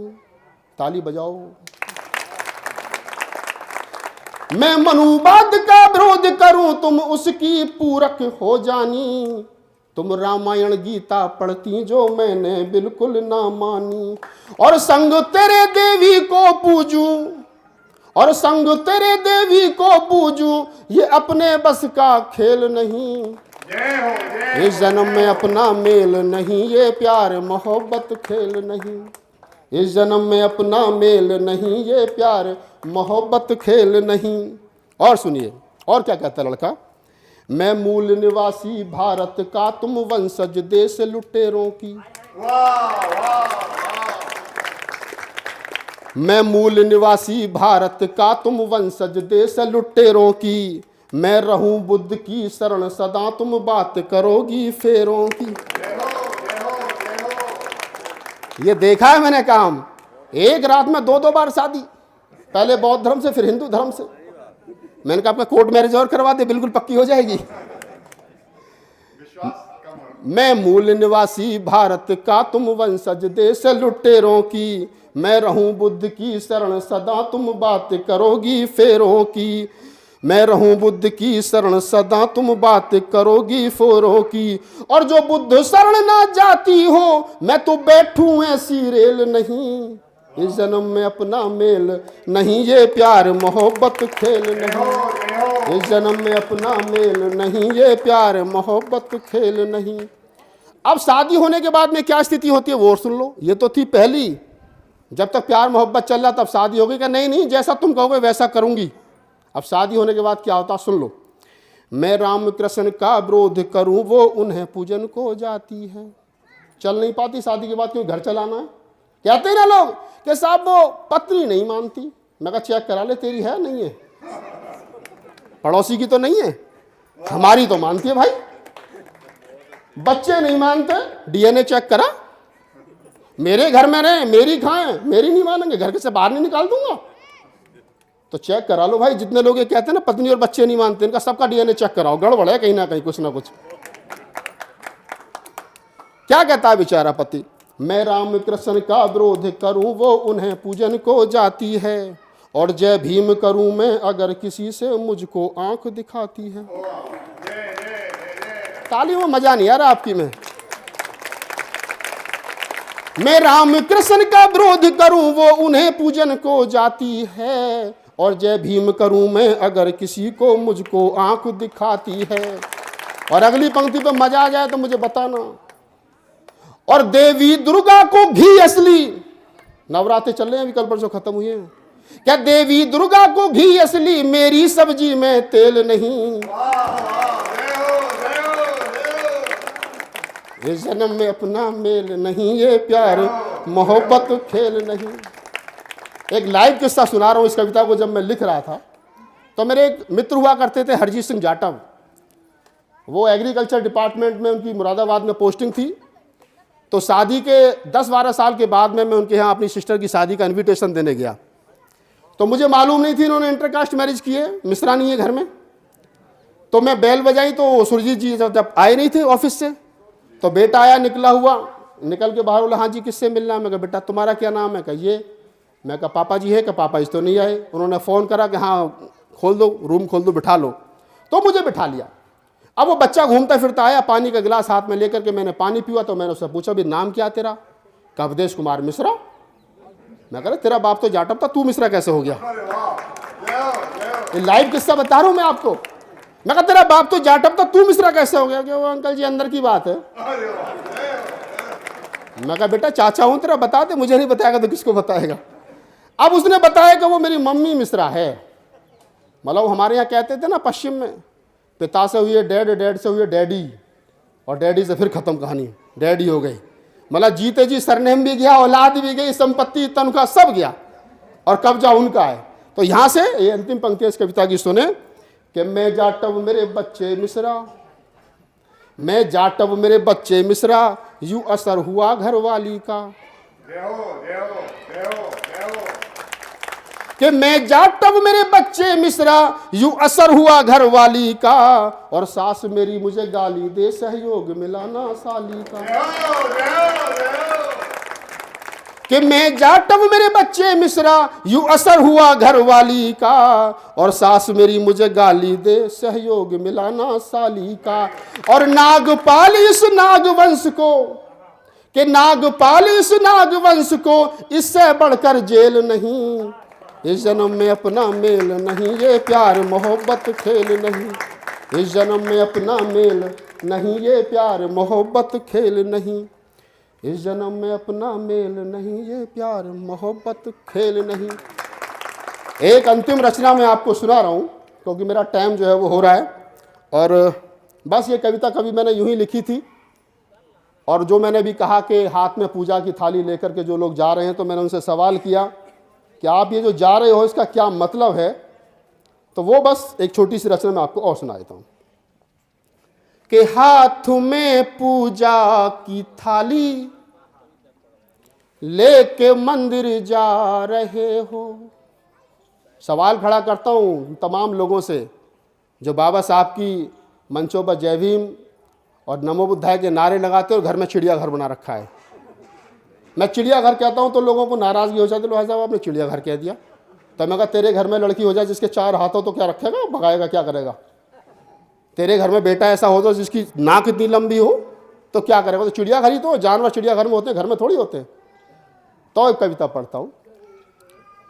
ताली बजाओ। मैं मनुवाद का विरोध करूं, तुम उसकी पूरक हो जानी। तुम रामायण गीता पढ़ती जो मैंने बिल्कुल ना मानी। और संग तेरे देवी को पूजूं, और संग तेरे देवी को पूजूं, ये अपने बस का खेल नहीं। इस जन्म में अपना मेल नहीं, ये प्यार मोहब्बत खेल नहीं। इस जन्म में अपना मेल नहीं, ये प्यार मोहब्बत खेल नहीं। और सुनिए और क्या कहता है लड़का। मैं मूल निवासी भारत का, तुम वंशज देश लुटेरों की। मैं मूल निवासी भारत का, तुम वंशज देश लुटेरों की। मैं रहूं बुद्ध की शरण सदा, तुम बात करोगी फेरों की। ये देखा है मैंने काम। एक रात में 2-2 बार शादी, पहले बौद्ध धर्म से फिर हिंदू धर्म से। मैंने कहा आपका कोर्ट मैरिज और करवा दे, बिल्कुल पक्की हो जाएगी। मैं मूल निवासी भारत का, तुम वंशज देश लुटेरों की। मैं रहूं बुद्ध की शरण सदा, तुम बात करोगी फेरों की। मैं रहूं बुद्ध की शरण सदा, तुम बात करोगी फोरों की। और जो बुद्ध शरण ना जाती हो, मैं तो बैठूं ऐसी रेल नहीं। इस जन्म में अपना मेल नहीं, ये प्यार मोहब्बत खेल नहीं। इस जन्म में अपना मेल नहीं, ये प्यार मोहब्बत खेल नहीं। अब शादी होने के बाद में क्या स्थिति होती है वो सुन लो। ये तो थी पहली, जब तक प्यार मोहब्बत चल रहा तब शादी होगी कि नहीं जैसा तुम कहोगे वैसा करूंगी। अब शादी होने के बाद क्या होता सुन लो। मैं राम कृष्ण का विरोध करूं, वो उन्हें पूजन को जाती है। चल नहीं पाती शादी के बाद, क्यों घर चलाना है। कहते हैं ना लोग कि साहब वो पत्नी नहीं मानती। मैं कहा चेक करा ले, तेरी है नहीं है, पड़ोसी की तो नहीं है, हमारी तो मानती है भाई। बच्चे नहीं मानते, डीएनए चेक करा। मेरे घर में रहे, मेरी खाएं, मेरी नहीं मानेंगे, घर के से बाहर नहीं निकाल दूंगा। तो चेक करा लो भाई। जितने लोग ये कहते हैं ना पत्नी और बच्चे नहीं मानते, इनका सबका डीएनए चेक कराओ, गड़बड़ है कहीं ना कहीं, कुछ ना कुछ। क्या कहता है बेचारा पति। मैं राम कृष्ण का विरोध करूं, वो उन्हें पूजन को जाती है। और जय भीम करूं मैं अगर किसी से मुझको आंख दिखाती है। ताली में मजा नहीं आ रहा आपकी में। मैं राम कृष्ण का विरोध करूं, वो उन्हें पूजन को जाती है। और जय भीम करूं मैं अगर किसी को मुझको आंख दिखाती है। और अगली पंक्ति पे मजा आ जाए तो मुझे बताना। और देवी दुर्गा को घी असली, नवरात्रे चल रहे हैं अभी, कल परसों खत्म हुए हैं। क्या देवी दुर्गा को घी असली, मेरी सब्जी में तेल नहीं। इस जन्म में अपना मेल नहीं, ये प्यार मोहब्बत खेल नहीं। एक लाइव किस्सा सुना रहा हूँ इस कविता को। जब मैं लिख रहा था तो मेरे एक मित्र हुआ करते थे, हरजीत सिंह जाटव। वो एग्रीकल्चर डिपार्टमेंट में, उनकी मुरादाबाद में पोस्टिंग थी। तो शादी के 10-12 साल के बाद में मैं उनके यहाँ अपनी सिस्टर की शादी का इन्विटेशन देने गया। तो मुझे मालूम नहीं थी इन्होंने इंटरकास्ट मैरिज की है, मिश्रा नहीं है घर में। तो मैं बेल बजाई तो सुरजीत जी जब आए नहीं थे ऑफिस से, तो बेटा आया निकला हुआ, निकल के बाहर बोला हाँ जी किससे मिलना है। मैं कहा बेटा तुम्हारा क्या नाम है? कहा ये। मैं कहा पापा जी है? कि पापा इस तो नहीं आए। उन्होंने फ़ोन करा कि हाँ खोल दो, रूम खोल दो, बिठा लो। तो मुझे बिठा लिया। अब वो बच्चा घूमता फिरता आया, पानी का गिलास हाथ में लेकर के मैंने पानी पिया। तो मैंने उससे पूछा भी नाम क्या तेरा? कहा अवधेश कुमार मिश्रा। मैं कह रहा तेरा बाप तो जाटव था, तू मिश्रा कैसे हो गया? लाइव किस्सा बता रहा हूँ मैं आपको। मैं कहा तेरा बाप तो जाटव था, तू मिश्रा कैसे हो गया? कि वो अंकल जी अंदर की बात है। मैं कहा बेटा चाचा हूं तेरा, बता दे। मुझे नहीं बताएगा तो किसको बताएगा? अब उसने बताया कि वो मेरी मम्मी मिश्रा है। मतलब हमारे यहाँ कहते थे ना पश्चिम में, पिता से हुई डैड, डैड से हुई डैडी, और डैडी से फिर खत्म कहानी, डैडी हो गई। मतलब जीते जी सरनेम भी गया, औलाद भी गई, संपत्ति तनख्वाह सब गया, और कब्जा उनका है। तो यहाँ से ये अंतिम पंक्ति इस कविता की सुने कि मैं जाटव मेरे बच्चे मिश्रा, मैं जाटव मेरे बच्चे मिश्रा, यूं असर हुआ घरवाली का। कि मैं जाटव मेरे बच्चे मिश्रा, यूं असर हुआ घरवाली का, और सास मेरी मुझे गाली दे, सहयोग मिला ना साली का। कि मैं जाटव मेरे बच्चे मिश्रा, यूं असर हुआ घरवाली का, और सास मेरी मुझे गाली दे, सहयोग मिला ना साली का। और नागपाल इस नागवंश को, कि नागपाल इस नागवंश को, इससे बढ़कर जेल नहीं। इस जन्म में अपना मेल नहीं, ये प्यार मोहब्बत खेल नहीं। इस जन्म में अपना मेल नहीं, ये प्यार मोहब्बत खेल नहीं। इस जन्म में अपना मेल नहीं, ये प्यार मोहब्बत खेल नहीं। एक अंतिम रचना मैं आपको सुना रहा हूँ क्योंकि मेरा टाइम जो है वो हो रहा है। और बस ये कविता कभी मैंने यूं ही लिखी थी, और जो मैंने भी कहा कि हाथ में पूजा की थाली लेकर के जो लोग जा रहे हैं, तो मैंने उनसे सवाल किया कि आप ये जो जा रहे हो इसका क्या मतलब है। तो वो बस एक छोटी सी रचना मैं आपको और सुना देता हूँ कि हाथ में पूजा की थाली लेके मंदिर जा रहे हो। सवाल खड़ा करता हूँ तमाम लोगों से जो बाबा साहब की मंचों पर जय भीम और नमो बुद्धाय के नारे लगाते हो, घर में चिड़ियाघर बना रखा है। मैं चिड़ियाघर कहता हूँ तो लोगों को नाराज़गी हो जाती है, भाई साहब आपने चिड़ियाघर कह दिया। तो मैं कहा तेरे घर में लड़की हो जाए जिसके 4 हाथ हो तो क्या रखेगा, भगाएगा, क्या करेगा? तेरे घर में बेटा ऐसा हो तो जिसकी नाक इतनी लंबी हो तो क्या करेगा? तो चिड़ियाघर ही तो, जानवर चिड़ियाघर में होते हैं, घर में थोड़ी होते हैं। तो एक कविता पढ़ता हूँ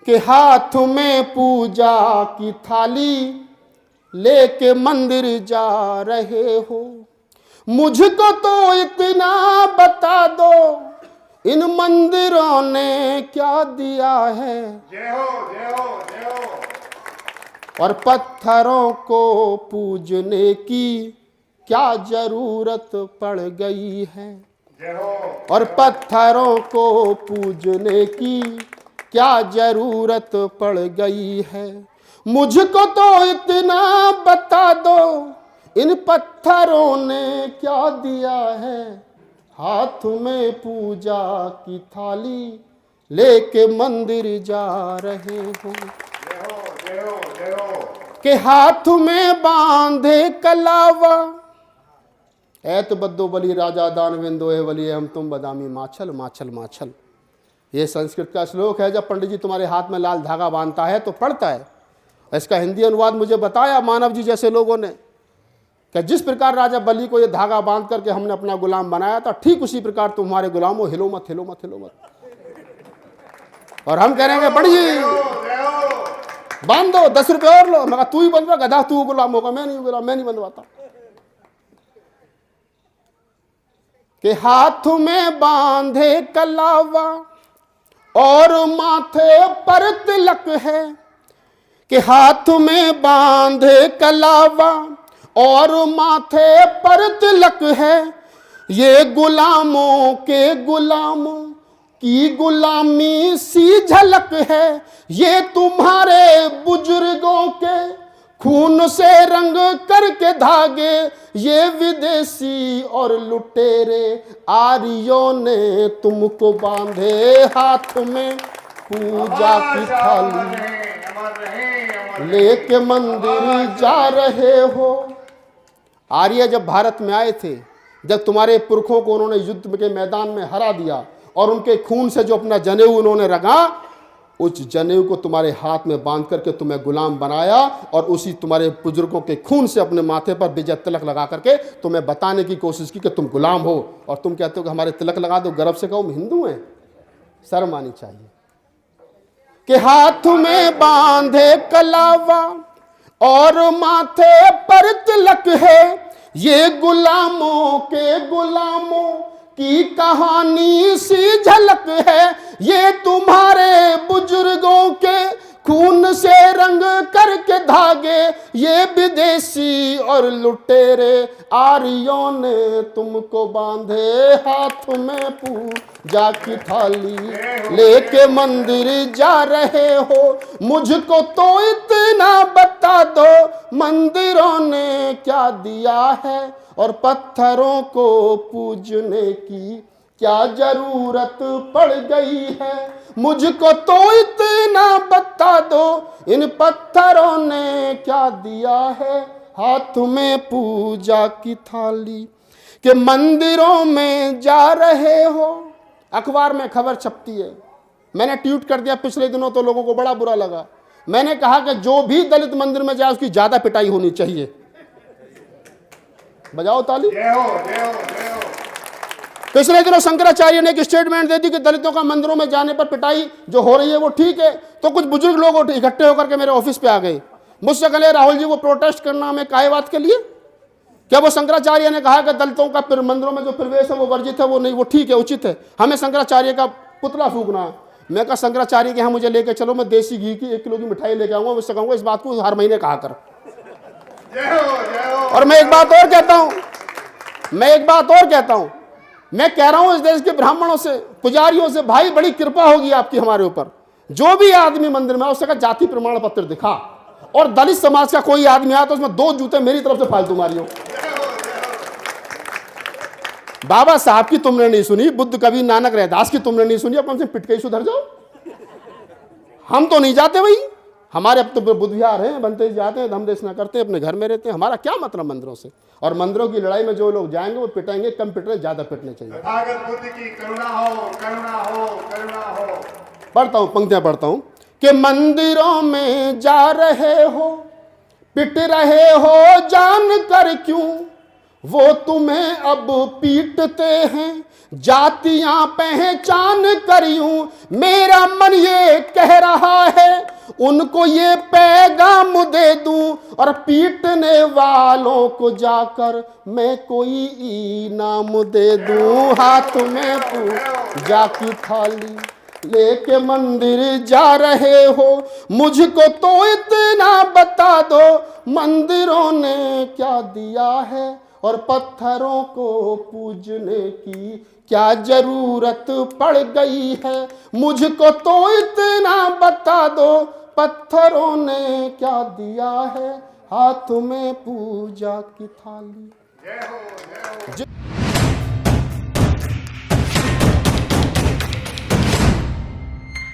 कि हाथ में पूजा की थाली लेके मंदिर जा रहे हो, मुझको तो इतना बता दो इन मंदिरों ने क्या दिया है। जय हो, जय हो, जय हो। और पत्थरों को पूजने की क्या जरूरत पड़ गई है। जय हो। और पत्थरों को पूजने की क्या जरूरत पड़ गई है। मुझको तो इतना बता दो इन पत्थरों ने क्या दिया है। हाथ में पूजा की थाली लेके मंदिर जा रहे हो, के हाथ में बांधे कलावा। ऐत बद्दो बली राजा दान विंदो है वली हम तुम बदामी माछल माछल माछल। ये संस्कृत का श्लोक है। जब पंडित जी तुम्हारे हाथ में लाल धागा बांधता है तो पड़ता है। इसका हिंदी अनुवाद मुझे बताया मानव जी जैसे लोगों ने कि जिस प्रकार राजा बलि को ये धागा बांध करके हमने अपना गुलाम बनाया था, ठीक उसी प्रकार तुम्हारे गुलाम हो, हिलो मत हिलो मत हिलो मत। और हम कह रहे हैं पंडित जी बांध दो, 10 रुपये और लो। मैं तू ही बंधवा, गधा तू गुलाम होगा, मैं नहीं गुलाम, मैं नहीं बंधवाता। कि हाथ में बांधे कलावा और माथे पर तिलक है। कि हाथ में बांधे कलावा और माथे पर तिलक है। ये गुलामों के गुलामों की गुलामी सी झलक है, ये तुम्हारे बुजुर्गों के खून से रंग करके धागे, ये विदेशी और लुटेरे आर्यों ने तुमको बांधे हाथ में पूजा की थाली लेके मंदिर जा रहे हो। आर्य जब भारत में आए थे, जब तुम्हारे पुरखों को उन्होंने युद्ध के मैदान में हरा दिया और उनके खून से जो अपना जनेऊ उन्होंने रंगा, उस जनेऊ को तुम्हारे हाथ में बांध करके तुम्हें गुलाम बनाया और उसी तुम्हारे बुजुर्गों के खून से अपने माथे पर विजय तिलक लगा करके तुम्हें बताने की कोशिश की कि तुम गुलाम हो, और तुम कहते हो कि हमारे तिलक लगा दो। गर्व से कहो हम हिंदू हैं। शर्म आनी चाहिए कि हाथ में बांधे कलावा और माथे पर तिलक है, ये गुलामों के गुलामों की कहानी सी झलक है, ये तुम्हारे बुजुर्गों के खून से रंग करके धागे, ये विदेशी और लुटेरे आर्यों ने तुमको बांधे हाथ में पूजा की थाली लेके मंदिर जा रहे हो। मुझको तो इतना बता दो, मंदिरों ने क्या दिया है और पत्थरों को पूजने की क्या जरूरत पड़ गई है। मुझको तो इतना बता दो, इन पत्थरों ने क्या दिया है हाथ में पूजा की थाली के मंदिरों में जा रहे हो। अखबार में खबर छपती है, मैंने ट्वीट कर दिया पिछले दिनों, तो लोगों को बड़ा बुरा लगा। मैंने कहा कि जो भी दलित मंदिर में जाए उसकी ज्यादा पिटाई होनी चाहिए। बजाओ ताली। पिछले दिनों शंकराचार्य ने एक स्टेटमेंट दे दी कि दलितों का मंदिरों में जाने पर पिटाई जो हो रही है वो ठीक है। तो कुछ बुजुर्ग लोग इकट्ठे होकर के मेरे ऑफिस पे आ गए, मुझसे कहे राहुल जी वो प्रोटेस्ट करना हमें काहे बात के लिए? क्या वो शंकराचार्य ने कहा कि दलितों का मंदिरों में जो प्रवेश है वो वर्जित है, वो नहीं, वो ठीक है, उचित है, हमें शंकराचार्य का पुतला फूकना है। मैं कहा शंकराचार्य के यहाँ मुझे लेके चलो, मैं देसी घी की 1 किलो की मिठाई लेके आऊंगा, मुझसे कहूंगा इस बात को हर महीने कहा कर। और मैं एक बात और कहता हूं, मैं कह रहा हूं इस देश के ब्राह्मणों से, पुजारियों से, भाई बड़ी कृपा होगी आपकी हमारे ऊपर। जो भी आदमी मंदिर में उससे का जाति प्रमाण पत्र दिखा, और दलित समाज का कोई आदमी आया तो उसमें 2 जूते मेरी तरफ से फालतू मारियो। बाबा साहब की तुमने नहीं सुनी, बुद्ध कबीर नानक रैदास की तुमने नहीं सुनी, अब कम से पिट के ही सुधर जाओ। हम तो नहीं जाते भाई, हमारे अब तो बुद्ध विहार हैं, बनते जाते हैं, धम देश ना करते हैं, अपने घर में रहते हैं। हमारा क्या मतलब मंदिरों से? और मंदिरों की लड़ाई में जो लोग जाएंगे वो पिटाएंगे, कम पिट रहे, ज्यादा पिटने चाहिए। बुद्ध की करुणा हो, करुणा हो, करुणा हो। पढ़ता हूं, पंक्तियां पढ़ता हूं कि मंदिरों में जा रहे हो, पिट रहे हो जान कर क्यों, वो तुम्हें अब पीटते हैं जातियां पहचान कर यूं। मेरा मन ये कह रहा है उनको ये पैगाम दे दूं, और पीटने वालों को जाकर मैं कोई इनाम दे दूं। हाथ में पूजा की थाली लेके मंदिर जा रहे हो, मुझको तो इतना बता दो, मंदिरों ने क्या दिया है और पत्थरों को पूजने की क्या जरूरत पड़ गई है। मुझको तो इतना बता दो, पत्थरों ने क्या दिया है हाथ में पूजा की थाली।